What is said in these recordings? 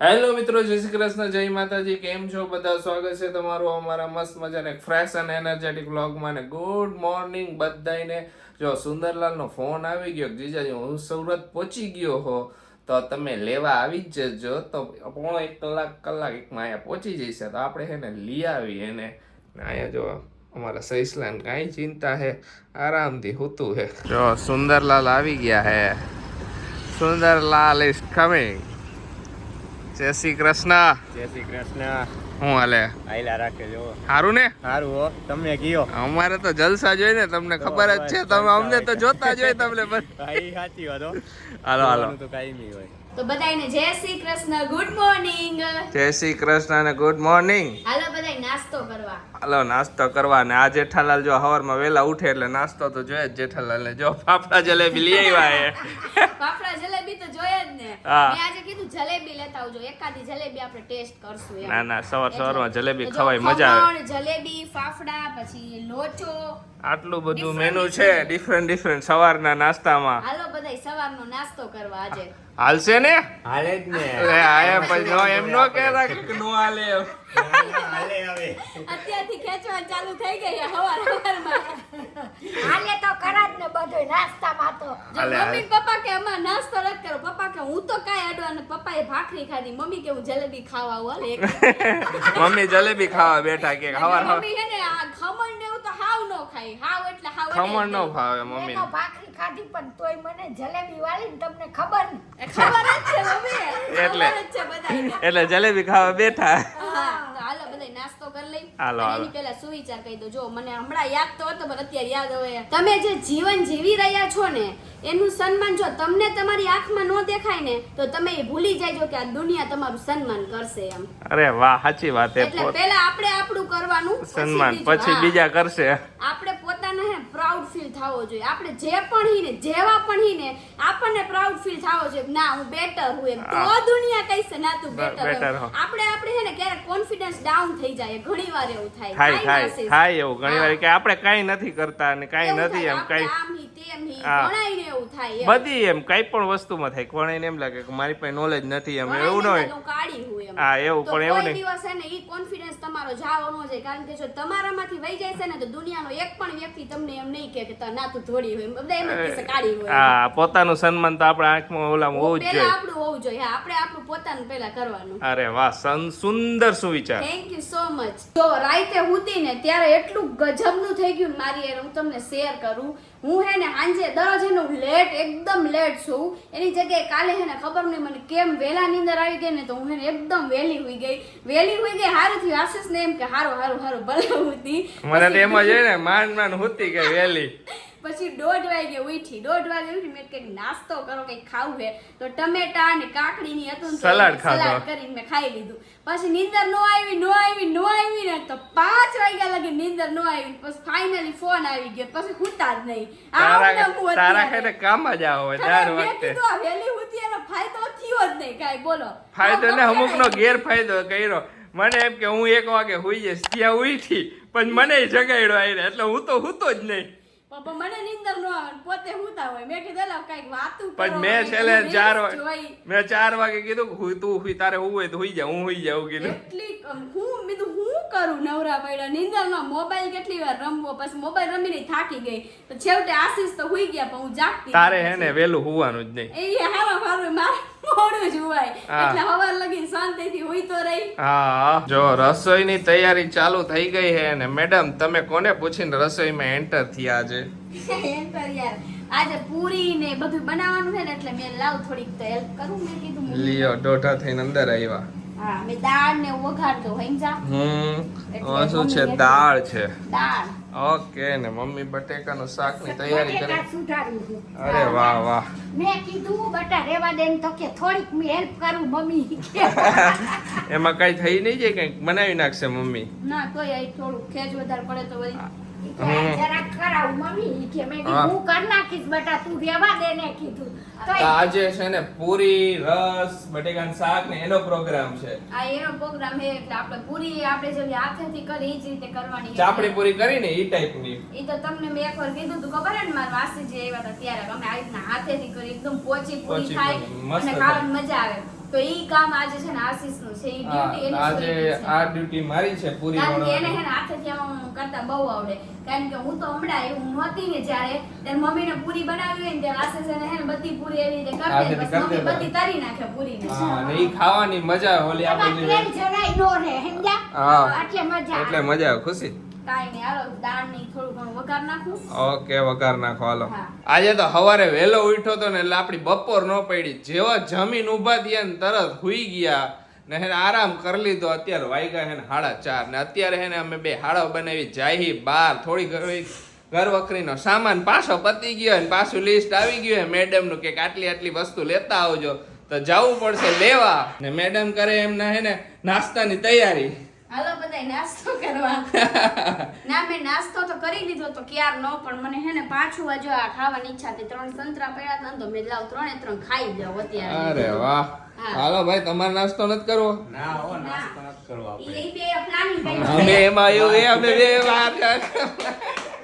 Hello મિત્રો, જય શ્રી કૃષ્ણ, જય માતાજી. કેમ છો બધા? સ્વાગત છે તમારું અમારા મસ્ત મજાને ફ્રેશ અને એનર્જેટિક વ્લોગમાં. ને ગુડ મોર્નિંગ બધાને. જો સુંદરલાલનો ફોન આવી ગયો, જીજાજી હું સુરત પહોંચી ગયો હો, તો તમે લેવા આવી જ જજો. તો પોણો 1 કલાકમાં અહીંયા પહોંચી જઈશે, તો આપણે છે ને લઈ આવી એને. અહીંયા જો અમારા સૈસલાન કાંઈ ચિંતા હે, આરામથી હોતું હે. જો સુંદરલાલ આવી ગયા હે. Sundarlal is coming. જય શ્રી કૃષ્ણ. જય શ્રી કૃષ્ણ. હું હાલે? આયલા રાખે જો. સારું ને? સારું હો, તમે કયો. અમારે તો જલસા જોઈ ને, તમને ખબર જ છે. તમે અમને તો જોતા જોઈ તમને બસ. ભાઈ સાચી વાત હો. હાલો હાલો. તો કાઈ હોય. તો બધાને જય શ્રી કૃષ્ણ, ગુડ મોર્નિંગ. જય શ્રી કૃષ્ણ અને ગુડ મોર્નિંગ. હાલો બધાય નાસ્તો કરવા. હાલો નાસ્તો કરવા. ને આ જેઠાલાલ જો સવારમાં વહેલા ઉઠે એટલે નાસ્તો તો જોઈએ જ જેઠાલાલ ને. જો ફાફડા જલેબી લઈ આવ્યા હે. ફાફડા જલેબી તો જોઈએ જ ને. હા. મેં આજે કીધું જલેબી લેતા આવજો, એકાદી જલેબી આપણે ટેસ્ટ કરશું એમ. ના ના, સવારમાં જલેબી તો જો ખવાય, મજા આવે. ખમણ, જલેબી, ફાફડા, પછી લોચો. આટલું બધું મેનુ છે ડિફરન્ટ સવારના નાસ્તામાં. હાલો બધાય સવારનો નાસ્તો કરવા આજે. હાલશે ને? હાલે જ ને. અરે આયા પછી નો એમ નો કહેતા કે નો હાલે. હાલે હવે. અત્યારથી ખેંચવા ચાલુ થઈ ગઈ છે સવારમાં. હાલે તો કરા જ ને બધું નાસ્તામાં તો. જો હાલે, મમ્મી ને પપ્પા કે અમાર નાસ્તો નથી કરો, પપ્પા કે હું તો કાંઈ અડવા ને, પપ્પાએ ભાખરી ખાધી, મમ્મી કે હું જલેબી ખાવા આવું. હાલે એક મમ્મી જલેબી ખાવા બેઠા કે હવાર મમ્મી હે ને આ ખમણ ને એવું તો હાવ નો ખાય, હાવ એટલે હાવ ખમણ નો ભાવે મેં મમ્મી. તો ભાખરી ખાધી પણ તોય મને જલેબી વાળી ને તમને ખબર ને. ખબર જ છે મમ્મી, એટલે. ખબર જ છે બધાને. એટલે જલેબી ખાવા બેઠા. હા, તો હાલો બધાય નાસ્તો કરી લઈ. હાલો, અને હાલો. એની પહેલા સુવિચાર કહી દો. જો મને હમણાં યાદ તો હતો પણ અત્યારે યાદ હવે. તમે જે જીવન જીવી રહ્યા છો ને એનું સન્માન જો તમને તમારી આંખમાં ન દેખાય ને તો તમે એ ભૂલી જાયજો કે આ દુનિયા તમારું સન્માન કરશે એમ. અરે વાહ, સાચી વાત. એટલે પહેલા આપણે આપણું કરવાનું, સન્માન બીજું. પછી હા. બીજા કરશે. આપણે પોતાને હે પ્રાઉડ ફીલ થવો જોઈએ. આપણે જે પણ હીને જેવા પણ હીને આપણને પ્રાઉડ ફીલ થવો જોઈએ કે ના હું બેટર હું એમ. તો દુનિયા કહેશે ના તું better બેટર. હો. આપણે હે ને ક્યારેક કોન્ફિડન્સ ડાઉન થઈ જાય, ઘણીવાર એવું થાય. થાય થાય થાય ના થાય એવું ઘણી વાર હા. કે આપણે કાંઈ નથી કરતા અને કાંઈ એવું નથી થાય, એમ આપણે કાંઈ આમ હી, તેમ હી, હા. ઘણાયને એવું થાય એમ. બધી એમ કાંઈ પણ વસ્તુમાં થાય. કોણે એમ લાગે કે મારી પાસે નોલેજ નથી એમ, એવું ન ઘણાયને હોય. લાગે હું કાળી હું એમ. હા, એવું તો પણ એવું કોઈ નહીં. દિવસ હે ને ઈ કોન્ફિડન્સ તમારો જાવો ન જાય, કારણ કે જો તમારામાંથી વહી જાય છે ને તો દુનિયાનો એક પણ વ્યક્તિ તમને એમ નહીં કહે કે ના તું થોડી હોય, બધા એમ જ કહેશે કાળી હોય. હા, પોતાનું સન્માન તો આપણા આંખમાં ઓલામાં હોવું જ પહેલા જોઈએ. આપણું હોવું જોઈએ. હા, આપણે આપણું પોતાનું પહેલા કરવાનું. અરે વાહ, સુંદર સુવિચાર. Thank you so much. જો રાતે હુતી ને ત્યારે એટલું ગજબનું થઈ ગયું ને મારી હારે, હું તમને શેર કરું. હું હે ને સાંજે દરરોજ હે ને લેટ, એકદમ લેટ છું. એની જગ્યાએ કાલે હે ને ખબર નહીં મને કેમ વહેલા નીંદર આવી ગઈ ને તો હું હે ને એકદમ વહેલી હુઈ ગઈ. હારું થયું. આશીષ ને એમ કે હારું ભલે હુતી. મને તો એમ જ હોય ને, માંડ હુતી ગઈ વહેલી. પછી 1:30 વાગે ઉઠી. 1:30 વાગે ઉઠી મેં કંઈક નાસ્તો કરો, કંઈક ખાવું છે તો ટમેટા અને કાકડીની હતું ને તો સલાડ ખાધો. સલાડ કરીને મેં ખાઈ લીધું. પછી નીંદર નો આવી ને તો 5 વાગ્યા લગી નીંદર નો આવી. પછી ફાઇનલી ફોન આવી ગયો, પછી હુતા જ નહીં. તારા ખાતે કામ જ આવો દર મેં વખતે. કીધું આ વહેલી હુતી એનો ફાયદો થયો જ નહીં કાંઈ. બોલો ફાયદો ને અમુક નો ગેરફાયદો કર્યો. મને એમ કે હું 1 વાગે હુઈ જઈશ, ત્યાં ઉઠી પણ મને જગાડ્યો આવીને, એટલે હું તો હુતો જ નહીં. પપ્પા મને નીંદર નો આવે ને પોતે હુતા હોય. મેં કીધું લા કાંઈક વાતું કરો, પણ મેં કંઈક છેલ્લે reels 4 જોઈ. મેં 4 વાગે કીધું કે તું હુઈ, તારે હુવું હોય તો હુઈ જા, હું હુઈ જાઉં કીધું. એટલી હું કરું નવરા પડ્યા નીંદરમાં. મોબાઈલ કેટલી વાર રમવો, પછી મોબાઈલ રમીને થાકી ગઈ. તો છેવટે આશીષ તો હુઈ ગયા પણ હું જાગતી તારે હતી. હે ને વહેલું હુવાનું જ નહીં. એ હારું મારે મોડું જ હુવાય. હા. એટલે હવાર લગી શાંતિથી હુઈ તો રહી. હા, જો રસોઈની તૈયારી ચાલુ થઈ ગઈ છે ને મેડમ તમે કોને પૂછીને રસોઈમાં એન્ટર થયા છે? એન્ટર યાર આજે પૂરી ને બધું બનાવવાનું છે ને એટલે મેં લાવ થોડીક તો હેલ્પ કરું. મેં કીધું લિયો દોઢા થઈને અંદર આવ્યા. હા, મેં દાળ ને વઘારતો સમજા. હવે શું છે? દાળ છે. દાળ ઓકે. ને મમ્મી બટેકાનું શાકની તૈયારી કરે. બટેકા સુધારું છું. અરે વાહ વાહ. મેં કીધું બટા રેવા દે ને તો કે થોડીક મેં હેલ્પ કરું મમ્મી. એમાં કઈ થઈ નહીં જાય, કઈક બનાવી નાખશે મમ્મી. ના તોય અહીં થોડું ખેજ વધારે પડે તો વળી જરાક કરાવું મમ્મી કે મેં હા. કીધું હું કરી નાખીશ બટા તું રેવા દે ને કીધું. તો આજે છે ને પૂરી, રસ, બટેકાનું શાક ને એનો પ્રોગ્રામ છે. આ એનો પ્રોગ્રામ છે એટલે આપણે પૂરી આપણે જેવી હાથેથી કરી એ જ રીતે કરવાની છે. ચાપડી પૂરી કરીને ઈ ટાઈપની. એ તો તમને મેં એકવાર કીધું તું ખબર હે ને મારા માસી જે આવ્યા હતા ત્યારે અમે આવી રીતના હાથેથી કરી એકદમ પોચી પૂરી પોચી થાય પૂરી, મસ્ત અને થાય. ખાવાની મજા આવે. તો ઈ કામ આજે છે ને આશીષનું છે, ઈ ડ્યુટી એની આજે સોયની છે. આ ડ્યુટી મારી છે પૂરી કારણ કે એને વણવાની. હે ને હાથેથી આમ કરતા બહુ આવડે. કારણ કે હું તો હમણાં હું નહોતી ને જ્યારે ત્યારે મમ્મીને પૂરી બનાવી હોય ને ત્યારે આશીષ એને હે ને બધી પૂરી એવી રીતે કરી દે, હાથેથી બસ કરી મમ્મી દેતા. બધી તરી નાખે પૂરીને. હા ને ઈ ખાવાની મજા ઓલી એમાં આપણી તેલ જરાય નો રહે સમજ્યા? હા. એટલે મજા એટલે આવે. મજા આવે ખુશી. કાંઈ નહીં, હાલો દાળની થોડું ઘણું વઘાર નાખું. ઓકે વઘાર નાખો હાલો. હા. આજે તો સવારે વહેલો ઉઠ્યો તો ને એટલે આપણી બપોર ન પડી, જેવા જમીન ઊભા થયા ને તરત હુઈ ગયા ને હે ને આરામ કરી લીધો. અત્યારે વાગ્યા હે ને 4:30 ને અત્યારે હે ને અમે બે હાડા બનાવી જાહી બહાર થોડી ઘર વખરીનો સામાન પાછો પતી ગયો ને પાછું લિસ્ટ આવી ગયું મેડમ નું કે આટલી આટલી વસ્તુ લેતા આવજો, તો જવું પડશે લેવા. ને મેડમ કરે એમના હે ને નાસ્તાની તૈયારી. હાલો બધાય નાસ્તો કરવા. ના મેં નાસ્તો તો કરી લીધો તો ક્યારનો, પણ મને હે ને પાછું હજુ આ ખાવાની ઈચ્છા હતી. 3 સંતરા પડ્યા હતા ને તો મેં લાવ 3 ખાઈ જાવ અત્યારે. અરે વાહ. હા. હાલો ભાઈ તમારે નાસ્તો નથી કરવો? ના હો નાસ્તો નથી કરવો આપણે. ઈ બે પ્લાનિંગ કર્યું. અમે એમાં એવું એ અમે બે વાર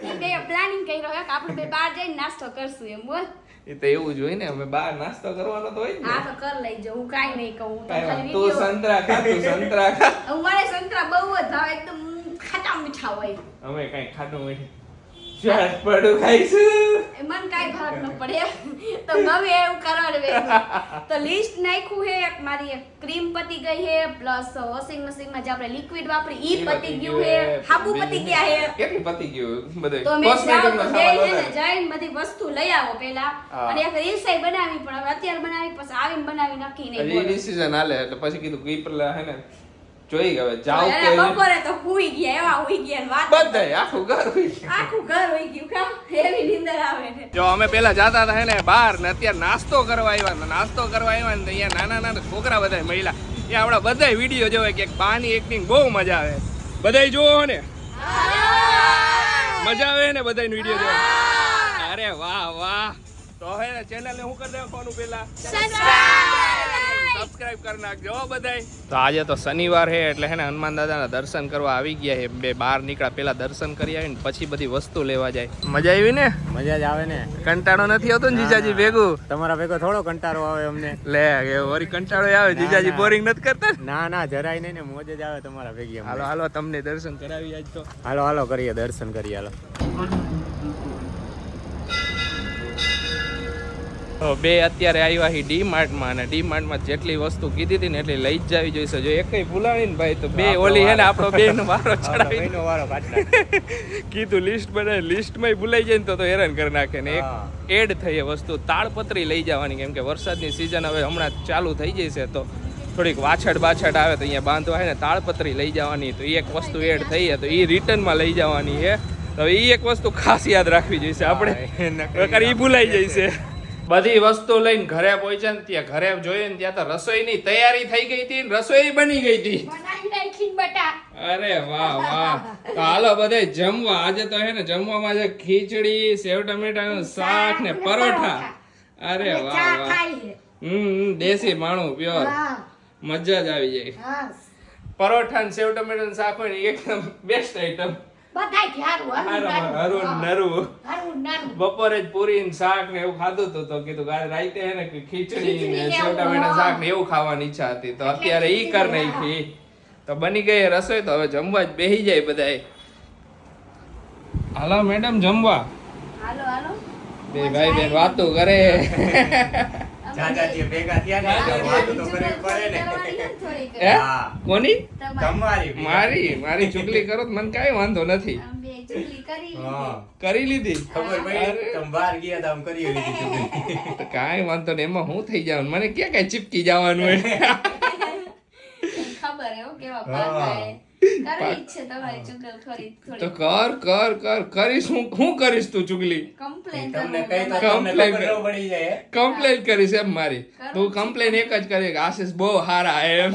ઈ બે પ્લાનિંગ કર્યો કે આપણે બે બહાર જઈને નાસ્તો કરશું એમ બોલ. એ તો એવું જ હોય ને, અમે બહાર નાસ્તો કરવાનો તો હોય હા ને. તો કર લઈ જાઉં, હું કાઈ નહીં કહું. હું તો કાંઈ ખાલી વાંધો. તું video- સંતરા ખા, તું સંતરા ખા. હું મારે સંતરા બહુ જ ભાવે, એકદમ ખાટા મીઠા હોય. અમે કઈ ખાટું મીઠું ચાટ પડું ખાઈશું. એ મને કાંઈ ફરક ન પડે. તો ગમે એવું કરવાનું. તો લિસ્ટ નાખ્યું હે, એક મારી એક ક્રીમ પતી ગઈ હે, પ્લસ વોશિંગ મશીનમાં જે આપણે લિક્વિડ વાપરી ઈ પતી ગયું હે, હાબુ પતી ગયા હે. કેટલી પતી ગયું બધું? તો મેં જાઉં કોસ્મેટિક નો તો બે સામાન હે ને વધારે. જઈને બધી વસ્તુ લઈ આવો પેલા, હા. અને એક રીલ્સાઈ બનાવી, પણ હવે અત્યારે બનાવી પછી આવીને બનાવી નક્કી નહીં. હજી બોલો. ડિસિઝન હાલે એટલે પછી કીધું કે ઈ પેલા હે ને જોઈ હવે જાવ અરે કે બપોરે તો હુઈ ગયા, એવા હુઈ ગયા ને વાત બધાય આખું ઘર હોય. આખું ઘર હોઈ ગયું કા એવી નીંદર આવે છે. જો અમે પેલા જાતા હતા હે ને બહાર ને અત્યારે નાસ્તો કરવા આવ્યા ને નાસ્તો કરવા આવ્યા ને અહીંયા નાના નાના છોકરા બધા મહિલા ત્યાં આપણા બધાય વિડીયો જોવે કે બાની એક્ટિંગ બહુ મજા આવે. બધાય જોવો ને મજા આવે ને બધાય વિડીયો જોવા. અરે વાહ વાહ. તો હે ને ચેનલ ને હું કરી દેવાનું પેલા સબસ્ક્રાઇબ કરી નાખજો હો બધાય. તો આજે તો શનિવાર છે એટલે હે ને હનુમાન દાદાના દર્શન કરવા આવી ગયા છે. બે બહાર નીકળ્યા પેલા દર્શન કરી આવીને પછી બધી વસ્તુ લેવા જાય. મજા આવી ને? મજા જ આવે ને. કંટાળો નથી આવતો ને જીજાજી ભેગું? તમારા ભેગો થોડો કંટાળો આવે અમને. લે એ વરી કંટાળો આવે. જીજાજી ના. બોરિંગ નથી કરતા ને? ના ના જરાય નહીં ને, મોજ જ આવે તમારા ભેગી અમને. હાલો હાલો તમને દર્શન કરાવી આજ તો. હાલો હાલો કરીએ દર્શન કરીએ હાલો. તો બે અત્યારે આવ્યા હી ડી માર્ટમાં અને ડી માર્ટમાં જેટલી વસ્તુ કીધી હતી ને એટલી લઈ જ જાવી જોઈશે. જો એકઈ ભૂલાણી ને ભાઈ તો બે ઓલી હે ને આપણો બેનો વારો ચડાવી ભાઈનો વારો કાઢતા. કીધું લિસ્ટ બનાવી લિસ્ટમાં ભૂલાઈ જાય ને તો હેરાન કરી નાખે ને એક હા. એડ થઈ એ વસ્તુ તાળપત્રી લઈ જવાની, કેમ કે વરસાદની સિઝન હવે હમણાં ચાલુ થઈ જશે તો થોડીક વાછડ બાછડ આવે તો અહીંયા બાંધવા હોય ને તાળપત્રી લઈ જવાની. તો એ એક વસ્તુ એડ થઈ છે તો એ રિટર્નમાં લઈ જવાની છે. તો એ એક વસ્તુ ખાસ યાદ રાખવી જોઈશે આપણે, નકર એ ભૂલાઈ જશે. બધી વસ્તુ લઈને ઘરે પહોંચ્યા ને ત્યાં ઘરે જોઈએ ને ત્યાં તો રસોઈની તૈયારી થઈ ગઈ હતી ને રસોઈ બની ગઈ હતી. બનાવી નાખીને બટા. અરે વાહ વાહ. તો હાલો બધાય જમવા. આજે તો હે ને જમવામાં છે ખીચડી, સેવ ટમેટાનું શાક ને પરોઠા. અરે અને વાહ ચા વાહ. ખાઈએ. દેશી માણું પ્યોર. હા મજા જ આવી જાય. હા પરોઠા ને સેવ ટમેટાનું શાક હોય ને એકદમ બેસ્ટ આઈટમ. બધાય હારું હરું નરું. હારું નારું. બપોરે જ પૂરી ને શાક ને એવું ખાધું હતું તો કીધું કે રાતે હે ને ખીચડી ખીચડી ને ને સેવ એવું, ટમેટા હા. શાક ને એવું ખાવાની ઈચ્છા હતી તો અત્યારે ઈ કર ખીચડી, નાખી. તો બની ગઈ રસોઈ તો હવે જમવા જ બેહી જાય બધાય. હાલો મેડમ જમવા. હાલો હાલો. બે ભાઈ બેન વાતો કરે. જાજાજી ભેગા થયા ને એટલે વાતો તો કરવી પડે ને. હે? હા. કોની? તમારી મારી ચુગલી કરો તો મને કાંઈ વાંધો નથી. હા. કરી લીધી. ખબર પડી તમે બહાર ગયા તા આમ કરી લીધી ચૂકલી. તો કાંઈ વાંધો નહીં, એમાં હું થઈ જવાનું મને ક્યાં કાંઈ ચીપકી જવાનું હોય. ખબર હે હો કેવા હા. પાકા કરવી જ છે તમારી ચુગલ થોડી તો થોડી કરીશ હું કરીશ તું ચુગલી કમ્પ્લેન તમને કઈ તો Complain તમને ખબર કર. ન પડી જાય. કમ્પ્લેન કરીશ એમ મારી. તું કમ્પ્લેન એક જ કરી કે આશીષ બહુ હારા એમ.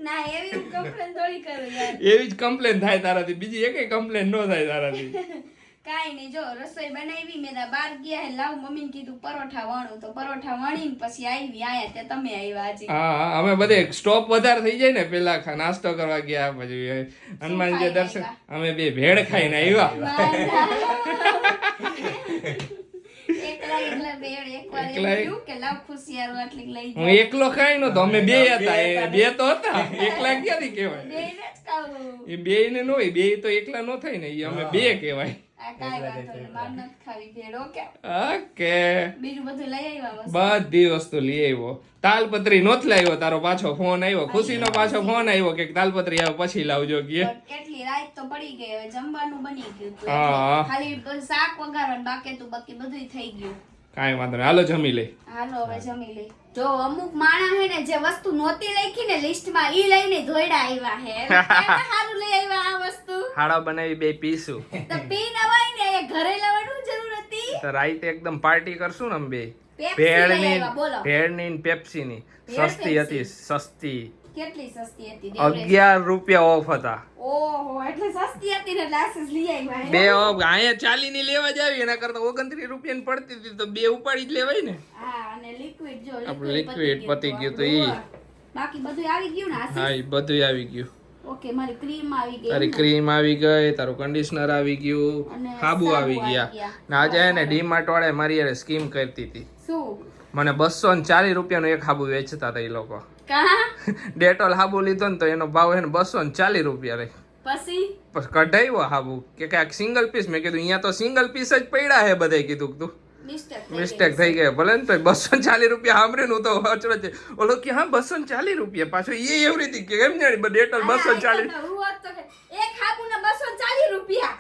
ના એવી હું કમ્પ્લેન થોડી કરું યાર. એવી જ કમ્પ્લેન થાય તારાથી, બીજી એકેય કમ્પ્લેન ન થાય તારાથી. કાઈ નહીં, જો રસોઈ બનાવી મેં તા બહાર ગયા હે લાવ મમ્મીને કીધું પરોઠા વણું તો પરોઠા વણીને પછી આવી આયા તે તમે આવ્યા આજે. હા અમે બધે સ્ટોપ વધારે થઈ જાય ને, પેલા નાસ્તો કરવા ગયા પછી હનુમાનજી દર્શન અમે બે ભેળ ખાઈને આવ્યા. એકલા એકલા બેડ એકવાર એમ એકલા થયું કે લાવ ખુશિયાર આટલી લઈ હું એકલો ખાઈ નતો, અમે બે હતા, એ બે તો હતા, એકલા ક્યાંથી કહેવાય? બેને જ ખાવું. એ બે ને નો હોય, બે તો એકલા નો થાય ને, એ અમે બે કહેવાય. આ કાંઈ વાંધો નહીં, માર નથી ખાવી ભેળ, ઓકે? ઓકે, બીજું બધું લઈ આવ્યા વસ્તુ? બધી વસ્તુ લઈ આવ્યો. તાલપત્રી નોત લાવ્યો, તારો પાછો ફોન આવ્યો, ખુશીનો પાછો ફોન આવ્યો કે તાલપત્રી આવે પછી લાવજો કે. પણ એટલી રાત તો પડી ગઈ, હવે જમવાનું બની ગયું હતું. હા. ખાલી બસ શાક વઘારવાનું બાકી હતું, બાકી બધું થઈ ગયું. કાંઈ વાંધો નહીં, હાલો જમી લઈ. હાલો હવે જમી લઈ. જો અમુક માણસ હે ને જે વસ્તુ નહોતી લખી ને લિસ્ટમાં ઈ લઈને ધોઈડા આવ્યા હે. કેને હારું લઈ આવ્યા આ વસ્તુ? હાડા બનાવી બે પીશું, તો પી નવાય ને એ ઘરે લાવવાનું જરૂર હતી. તો રાતે એકદમ પાર્ટી કરશું ને અમે બે. પેપ્સી લઈ ભેળની આવ્યા, બોલો. ભેળની ને પેપ્સીની ભેળ સસ્તી હતી, પેપ્સી. સસ્તી. કેટલી સસ્તી હતી દેવરેજ? 11 રૂપિયા ઓફ હતા. ઓહો એટલે સસ્તી હતી ને ગ્લાસીસ લઈ આવ્યા હે. બે અહીંયા 40 ની લેવા જ આવી, એના કરતા 29 રૂપિયા ની પડતી હતી તો બે ઉપાડી જ લેવાય ને. હા અને લિક્વિડ જો આપણું liquid પતી ગયું તો ઈ. બાકી બધું આવી ગયું ને હા, એ બધું આવી ગયું. ઓકે મારી ક્રીમ આવી ગઈ તારી ને? ક્રીમ આવી ગઈ, તારું કન્ડિશનર આવી ગયું, અને સાબુ આવી સાબુ ગયા. આવી ગયા. ને આજે હે ને ડીમાર્ટ વાળા મારી યાર સ્કીમ કરતી હતી. શું મને 240 રૂપિયાનો એક સાબુ વેચતા હતા એ લોકો. કા ડેટોલ સાબુ લીધો ને તો એનો ભાવ હે ને 240 રૂપિયા રહી. પછી પછી કઢાવ્યો સાબુ કે કાંઈક સિંગલ પીસ. મેં કીધું અહીંયા તો સિંગલ પીસ જ પડ્યા હે બધાય. કીધું તું મિસ્ટેક થઈ ગઈ. ભલે ને તો 240 રૂપિયા સાંભળે હું તો અચરજ છે. ઓલો કે હા 240 રૂપિયા, પાછો એ એવી રીતે કે એમ જાણી ડેટોલ 240. એક હાબુના 240 રૂપિયા.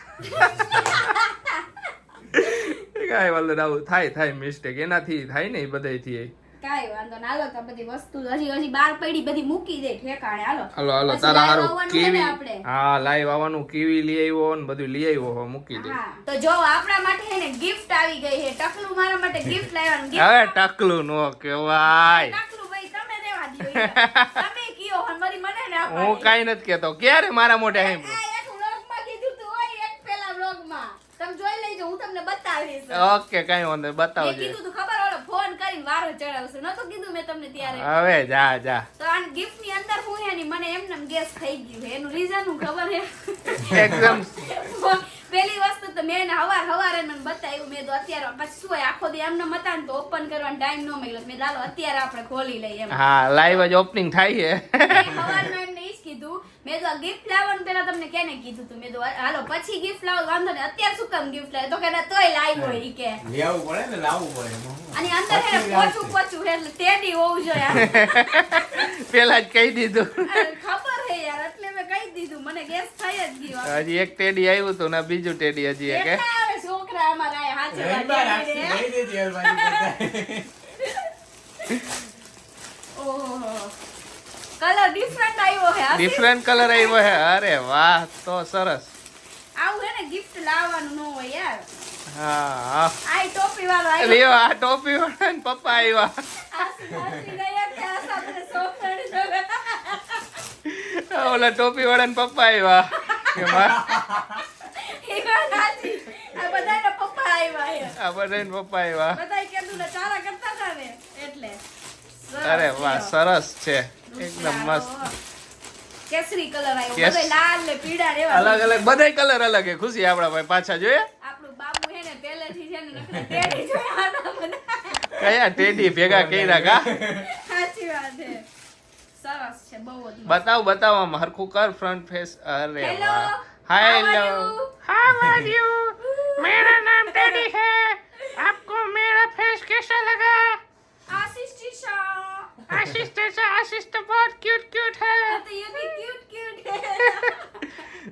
કાંઈ વાંધો નહીં, આવું થાય મિસ્ટેક એનાથી થાય ને, એ બધાયથી. કાઈ વાંધો ના, હાલો તો બધી વસ્તુ હજી બાર પડી બધી મૂકી દે ઠેકાણે. હાલો પછી તારા live હારું આવવાનું છે ને કીવી. આપણે. હા, લાઈવ આવવાનું કીવી લઈ આવ્યો ને બધું લઈ આવ્યો હો, મૂકી દે. હા તો જો આપણા માટે હે ને ગિફ્ટ આવી ગઈ છે. ટકલું મારા માટે ગિફ્ટ લાવ્યા. હવે ટકલું નો કહેવાય, ટકલું ભાઈ તમે દેવા દ્યો યાર. તમે કયો હન મારી મને ના પાડી. હું કાઈ નથી કેતો. ક્યારે મારા મોઢે સાંભળ્યું? આ એક vlogમાં કીધું તું હોય, એક પેલા vlogમાં. તમે જોઈ લેજો, હું તમને બતાવીશ. ઓકે, કાઈ વાંધો નહીં, મેં બતાવજે. કીધું તું ખબર ઓલો ફોન કરીને વારો ચડાવશું. નતો કીધું મેં તમને ત્યારે. હવે જા તો આ ગિફ્ટ ની અંદર હું હે ની મને એમને ગેસ થઈ ગયું છે. એનું રીઝન હું ખબર હે? એકદમ પેલી વસ્તુ તો મેં હવારે મને બતાવ્યું. મેં તો અત્યારે પછી શું હોય, આખો દી એમને મતા ને તો ઓપન કરવાનો ટાઈમ ન મળ્યો. મેં ચાલો અત્યારે આપણે ખોલી લઈએ એમ. હા, લાઈવ જ ઓપનિંગ થાય છે. હવારમાં એમને ઈ જ કીધું. મેં તો ગિફ્ટ લાવવાનું પેલા તમને કેને કીધું તું? મેં તો હાલો પછી ગિફ્ટ લાવો, વાંધો નહીં, અત્યારે શું કામ ગિફ્ટ લાવે? તો કે ના, તોય લાવ્યો ઈ કે. લેવું પડે ને, લાવવું પડે. અને અંદર હે ને પોચું હે એટલે ટેડી હોવું જોઈએ. પેલા જ કહી દીધું. ખબર હે યાર, એટલે મેં કહી દીધું. મને ગેસ થઈ જ ગયો. હજી એક ટેડી આવ્યું હતું ને બીજું ટેડી હજી એક. કેટલા આવે છોકરા અમારા આ હાચે વાત રવિવાર કરી રાખી રે. દઈ દેજે અલમારી પર. ઓહો. કલર ડિફરન્ટ આવ્યો હે. ડિફરન્ટ કલર આવ્યો છે. અરે વાહ, તો સરસ. આવું હે ને ગિફ્ટ લાવવાનું ન હોય યાર. હા, આ ટોપી વાળો આવ્યો. લ્યો આ ટોપી વાળા ને પપ્પા આવ્યા. આસી ગયા કે આ સાથે સોફ્ટવેર જોવે. ઓલા ટોપી વાળા ને પપ્પા આવ્યા. કે એ વાત સાચી. આ બધાના પપ્પા આવ્યા હે. આ બધા પપ્પા આવ્યા. બધાય કીધું ને ચારા કરતા હતા ને એટલે. સરસ અરે વાહ, થયો. સરસ છે, એકદમ મસ્ત. કેસરી કલર આવ્યો. કેસ- બધાય લાલ ને પીળા ને એવા. અલગ અલગ બધાય કલર અલગ હે. ખુશી આપડા ભાઈ પાછા જોઈએ. આપણું બાબુ હે ને પહેલેથી છે ને નકરા ટેડી જોયા હતા બધા. કયા ટેડી ભેગા કર્યા કા? સાચી વાત છે. સરસ છે બહુ જ. બતાવ આમ હરખું કર ફ્રન્ટ ફેસ. અરે Hello. વાહ. How are hello, you? How are you? मेरा नाम टेडी है. आपको मेरा फेस कैसा लगा? આશિષ ટીશા. आशीष जैसा. आशीष तो बहुत क्यूट है. તો ये भी cute है.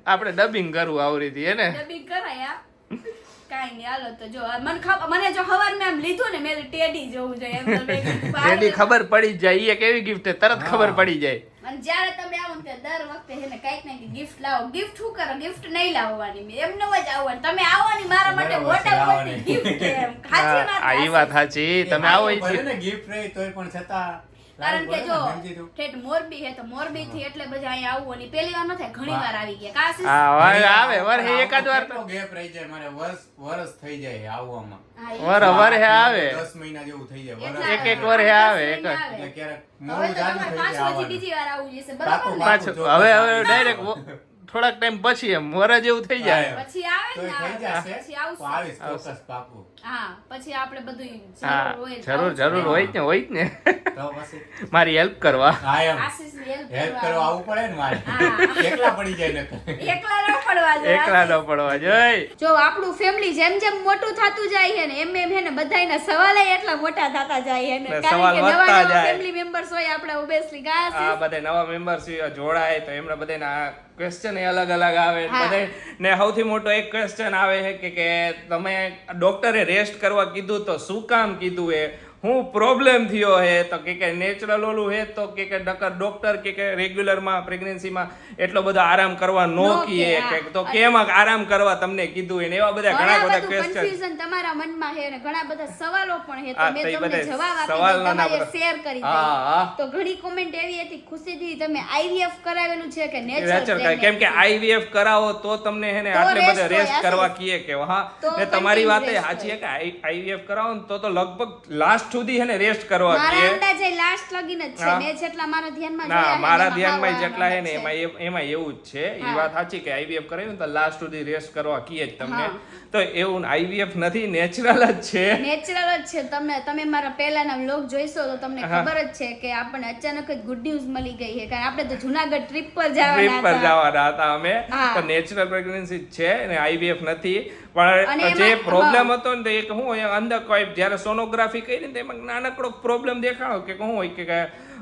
આપણે ડબિંગ કરવું આવરી હતી હે ને? ડબિંગ કરાયા. કાઈ નહીં, હાલો તો જો મને જો હવારમાં એમ લીધું ને મેં ટેડી જોવું જોઈએ એમ તો મેં કીધું, ટેડી ખબર પડી જ જાય. એ કેવી ગિફ્ટ તરત ખબર પડી જાય. અને જ્યારે તમે આવો ને ત્યારે દર વખતે હે ને કાંઈક ને કાંઈક ગિફ્ટ લાવો. ગિફ્ટ શું કરો? ગિફ્ટ નહીં લાવવાની. મેં એમને જ આવવાની. તમે આવવાની મારા માટે બરાબર છે, મોટા મોટી લાવવાની. ગિફ્ટ એમ. સાચી વાત હા, એ વાત સાચી. તમે આવો ઈ ભલે ને gift રહી તોય પણ છતાં કારણ કે લાવવું જો પડે ને, સમજી તું. ઠેઠ મોરબી હે તો મોરબી થી એટલે બધા અહીંયા આવવું અને પહેલી વાર ન થાય, ઘણી વાર આવી ગયા. કાશી હા, હવે આવે વરહે એકાદ વાર કેટલો gap રહી જાય મારે વરસ થઈ જાય આવવામાં. વરહે આવે. 10 મહિના જેવું થઈ જાય એટલા વરસ. એક વરહે આવે, એક જ. એટલે ક્યારેક હવે મોડું તો જાજુ તમારે થઈ પાછું જાય હજી બીજી આવવાનું. વાર આવવું જશે, બરાબર ને? પાછું હવે ડાયરેક્ટ થોડાક ટાઈમ પછી એમ વરા જેવું થઈ જાય પછી આવે તોય ને થઈ જશે પછી તો આવશે આવીશ ચોક્કસ પાકું. હા પછી આપણે બધું હા જરૂર હોય જરૂર હોય જ ને તો પછી મારી હેલ્પ કરવા હા એમ આશીષની help હેલ્પ કરવા કરવા આવવું પડે ને મારે. હા. એકલા પડી જાય નકર. એકલા ન પડવા જોઈએ. એકલા ન પડવા જોઈ જો આપણું ફેમિલી જેમ જેમ મોટું થતું જાય છે ને એમ હે ને બધાયના સવાલ એટલા મોટા થતા જાય છે ને ને કારણ સવાલ કે નવા વધતા નવા જાય. ફેમિલી મેમ્બર્સ હોય આપણે ઓબ્વિયસલી ગાસ આ બધા નવા મેમ્બર્સ જોડાય તો એમના બધાના ક્વેશ્ચન અલગ અલગ આવે હા. બધા ને સૌથી મોટો એક ક્વેશ્ચન આવે છે કે તમે ડોક્ટરે રેસ્ટ કરવા કીધું તો શું કામ કીધું એ હું પ્રોબ્લેમ થયો હે તો કે નેચરલ ઓલું હે તો કે ડોક્ટર કે રેગ્યુલર માં પ્રેગ્નન્સી માં એટલો બધો આરામ કરવા નો નો કીએ કે, હા. કે તો કેમ આરામ કરવા તમને કીધું એને એવા બધા ઘણા બધા ક્વેશ્ચન કન્ફ્યુઝન તમારા મનમાં છે ને ઘણા બધા સવાલો પણ છે તો હા, મેં તો ઈ તમને બધા જવાબ આપી સવાલના દીધા, તમારે બધા- શેર કરી હા, હા. દીધી તો ઘણી કોમેન્ટ એવી હતી ખુશીથી તમે IVF કરાવેલું છે કે નેચર નેચરલ કેમ કે IVF કરાવો તો તમને હે ને તો આટલે rest બધે હોય, રેસ્ટ આ કરવા શું? કીએ કે હા તો ને તમારી વાત continue એ rest સાચી છે કે IVF કરાવો ને તો લગભગ લાસ્ટ સુધી હે ને રેસ્ટ કરવા મારા કીએ અંદાજે લાસ્ટ લગીન જ છે હા. મેં જેટલા મારા ધ્યાનમાં ના જોયા છે, મારા એમાં ધ્યાનમાં હાવ જેટલા હે ને છે. એમાં એવું જ છે એ હા. વાત સાચી કે IVF કરાવ્યું ને તો લાસ્ટ સુધી રેસ્ટ કરવા કીએ જ તમને હા. તો એવું IVF નથી નેચરલ જ છે નેચરલ જ છે. તમે મારા પહેલાના વ્લોગ જોઈશો તો તમને હા. ખબર જ છે કે આપણને અચાનક જ ગુડ ન્યૂઝ મળી ગઈ છે કારણ આપણે તો જુનાગઢ ટ્રીપ પર ટ્રીપ પર જવાના હતા જવાના હતા અમે હા. તો નેચરલ પ્રેગ્નન્સી છે ને IVF નથી અને પણ જે એમાં- પ્રોબ્લેમ હા. હતો ને તો એક શું હોય અંદર કોઈ જ્યારે સોનોગ્રાફી કરી ને તો એમાં નાનકડો પ્રોબ્લેમ દેખાણો કે શું હોય કે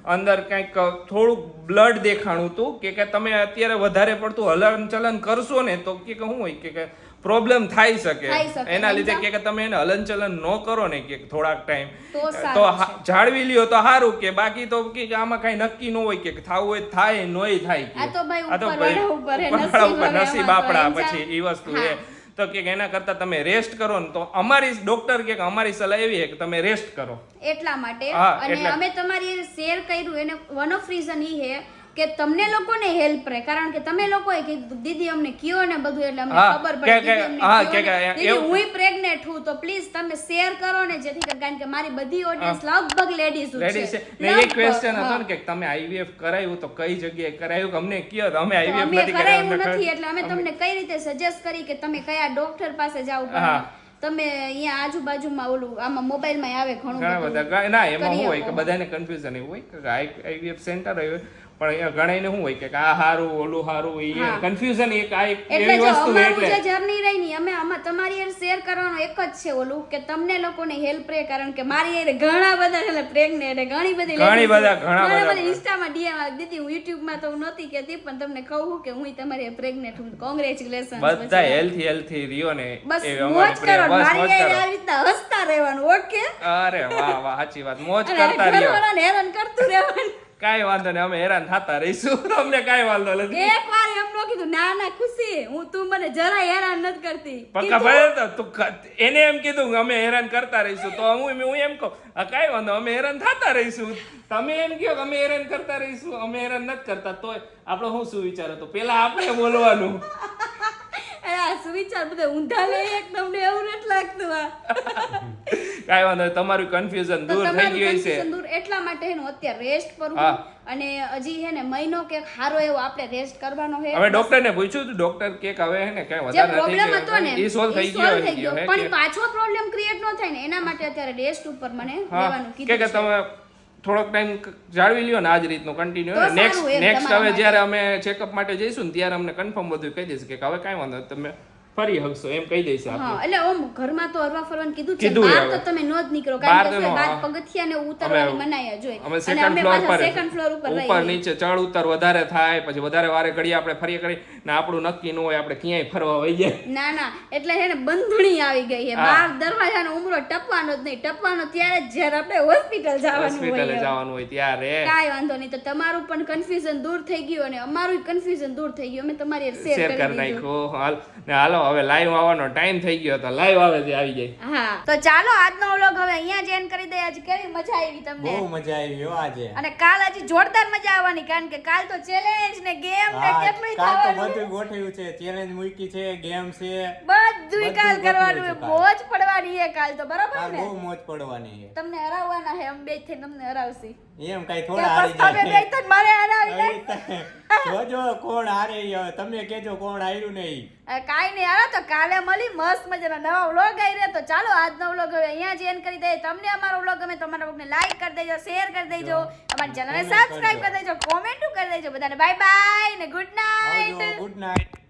અંદર કંઈક થોડુંક બ્લડ દેખાણું હતું કે તમે અત્યારે વધારે પડતું હલન ચલન કરશો ને તો કે શું હોય કે પ્રોબ્લેમ થઈ શકે થઈ શકે. એના લીધે સમજા? કે તમે એને હલન ચલન ન કરો ને કે થોડાક ટાઈમ તો સારું તો છે. જાળવી લ્યો તો સારું કે બાકી તો કે આમાં કઈ નક્કી ન હોય કે થવું હોય તો થાય નોય થાય કે. આ તો ભાઈ આ તો ઉપર ભાઈ વાળા ઉપર હે, ઉપર નસીબ ઉપર હવે નસીબ એમાં તો આપણા ઇન્સાન- પછી એ વસ્તુ હા. એ તો કે એના કરતા તમે રેસ્ટ કરો ને તો અમારી ડોક્ટર કે અમારી સલાહ એવી છે કે તમે રેસ્ટ કરો એટલા માટે હા, અને એટલે- અમે તમારી શેર કર્યું એને વન ઓફ રીઝન ઈ હે કે તમને લોકોને હેલ્પ રહે કારણ કે તમે લોકોએ કીધું દીદી અમને કયો ને બધું એટલે અમને હા, ખબર કે- પડી દીદી અમને હા, કયો કે- ને. કે દીદી એવું- હુંય પ્રેગ્નેન્ટ હું તો પ્લીઝ તમે શેર કરો ને જેથી કરીને કારણ કે મારી બધી ઓડિયન્સ લગભગ લેડીઝ રેડી છે ને એ ક્વેશ્ચન હતો ને કે તમે IVF કરાવ્યું તો કઈ જગ્યાએ કરાવ્યું કે અમને કયો તો અમે IVF અમે નથી કરાયું કરાવ્યું નથી એટલે અમે તમને કઈ રીતે સજેસ્ટ કરી કે તમે કયા ડોક્ટર પાસે જાવ હા. તમે અહીંયા આજુબાજુમાં ઓલું આમાં મોબાઈલમાં આવે ઘણું ઘણા બધું બધા ના એમાં કરી શું હોય કે આપો. બધાને કન્ફ્યુઝન એવું હોય કે IVF સેન્ટર હોય પણ અહીંયા ઘણાને શું હોય કે આ હારું ઓલું હારું એ હા. કન્ફ્યુઝન એક આ એક એટલે એવી જો વસ્તુ અમારું એટલે જે જર્ની રહી ને અમે આમાં તમારી હારે શેર કરવાનો એક જ છે ઓલું કે તમને લોકોને હેલ્પ રહે કારણ કે મારી હારે ઘણા બધા એટલે પ્રેગ્નેન્ટ ઘણી બધી ઘણી ladies બધા, છે. ઘણા બધા. ઇન્સ્ટામાં DM આવે દીદી હું યુટ્યુબમાં તો હું નહોતી કહેતી પણ તમને કહું કે હું તમારી પ્રેગ્નેન્ટ હું કોંગ્રેચ્યુલેશન બધા હેલ્થી રહ્યો ને બસ એ અમારી મોજ કરો બસ મારી મોજ હારે કરો આ રીતના હસતા રહેવાનું ઓકે અરે વાહ વાહ સાચી વાત મોજ અને કરતા રહ્યો ઘરવાળાને હેરાન કરતું રહેવાનું કાંઈ વાંધો નહીં અમે હેરાન થતા રહીશું અમને કાંઈ વાંધો નથી એક વાર એમ નો કીધું ના ના ખુશી હું તું મને જરા હેરાન નથી કરતી પક્કા કીધું. ભાઈ તો તું એને એમ કીધું કે અમે હેરાન કરતા રહીશું તો હું એમ કહું આ કાંઈ વાંધો અમે હેરાન થતા રહીશું તમે એમ કહો કે અમે હેરાન કરતા રહીશું અમે હેરાન નથી કરતા તોય આપણો શું વિચાર હતો પેલા આપણે બોલવાનું આ સુવિચાર બધા ઊંધા લે એક તમને એવું નથી લાગતું આ કાંઈ વાંધો નહીં, તમારું કન્ફ્યુઝન તો દૂર થઈ તમારું ગયું છે confusion દૂર એટલા માટે એનું અત્યારે રેસ્ટ કરવું હા. અને હજી હે ને મહિનો કે સારો એવો આપણે રેસ્ટ કરવાનો છે હવે ડોક્ટરને પૂછ્યું હતું ડોક્ટર કે હવે હે ને કઈ જે વધારે પ્રોબ્લેમ નથી હતો ને એ સોલ્વ થઈ solve ગયો થઈ ગયો હે પણ કે- પાછો પ્રોબ્લેમ ક્રિએટ ન થાય ને એના માટે અત્યારે રેસ્ટ ઉપર મને હા લેવાનું કે કીધું છે તમે થોડોક ટાઈમ જાળવી લ્યો ને આ જ રીતનું કન્ટિન્યુ તો નેક્સ્ટ સારું એમ નેક્સ્ટ તમારા હવે જ્યારે અમે ચેકઅપ માટે જઈશું ને ત્યારે અમને કન્ફર્મ બધું કહી દઈશું કે હવે કાંઈ વાંધો નહીં, તમે ફરી હકશો એમ કહી દઈશું હા આપણે એટલે ઓમ ઘરમાં તો હરવા ફરવાનું કીધું છે કીધું બહાર હવે. તો તમે નો જ નીકળો બહાર કારણ કે તો શું, બહાર હા. પગથિયા ને ઉતરવાની અમે- મનાયા જોઈએ અમે અને સેકન્ડ અમે ફ્લોર પાછા પર સેકન્ડ ફ્લોર ઉપર ઉપર રહીએ નીચે ચડ ઉતર વધારે થાય પછી વધારે વારે ઘડી આપણે ફરી કરી ને આપણું નક્કી ન હોય આપણે ક્યાંય ફરવા વહી જાય ના ના એટલે છે ને બંધણી આવી ગઈ છે હા. બહાર દરવાજાનો ઉમરો ટપવાનો જ નહીં ટપવાનો ત્યારે જ જ્યારે આપણે હોસ્પિટલ જવાનું હોસ્પિટલે હોય જવાનું હોય ત્યારે કાંઈ વાંધો નહીં તો તમારું પણ કન્ફ્યુઝન દૂર થઈ ગયું અને અમારું કન્ફ્યુઝન દૂર થઈ ગયું અમે તમારી શેર શેર કરી કરી દીધું નાખ્યું હાલ ને હાલો હવે લાઈવ આવવાનો ટાઈમ થઈ ગયો તો લાઈવ આવે છે આવી જાય હા તો ચાલો આજનો વ્લોગ હવે અહીંયા જ એન્ડ કરી દઈએ આજે કેવી મજા આવી તમને બહુ મજા આવી હો આજે અને કાલ હજી જોરદાર મજા આવવાની કારણ કે કાલ તો ચેલેન્જ ને ગેમ ને હા, કેટલું કાલ તો થવાનું બધું ગોઠવ્યું છે ચેલેન્જ મૂકી છે ગેમ છે બધું કાલ બધું કરવાનું ગોઠવ્યું છે છે મોજ પડવાની છે કાલ તો બરાબર કાલ ને બહુ મોજ પડવાની છે તમને હરાવવાના છે અમે બે થી તમને હરાવશી એમ કઈ કે થોડા હારી બસ તમે બે જાય તો મારે હરાવી હવે નાખ. તો જોજો કોણ હારે ઈ હવે તમે કેજો કોણ હાર્યું ને ઈ. કાંઈ નહીં હાલો તો કાલે મળી મસ્ત મજાના નવા વ્લોગ આવી રહ્યા. તો ચાલો આજનો વ્લોગ હવે અહીંયા જ એન્ડ કરી દઈએ. તમને અમારો વ્લોગ ગમે તો અમારા વ્લોગને લાઈક કરી દેજો, શેર કરી દેજો, અમારી ચેનલને સબસ્ક્રાઇબ કરી દેજો, કોમેન્ટ કરી દેજો. બધાને બાય બાય ને ગુડ નાઇટ. આવજો, ગુડ નાઇટ.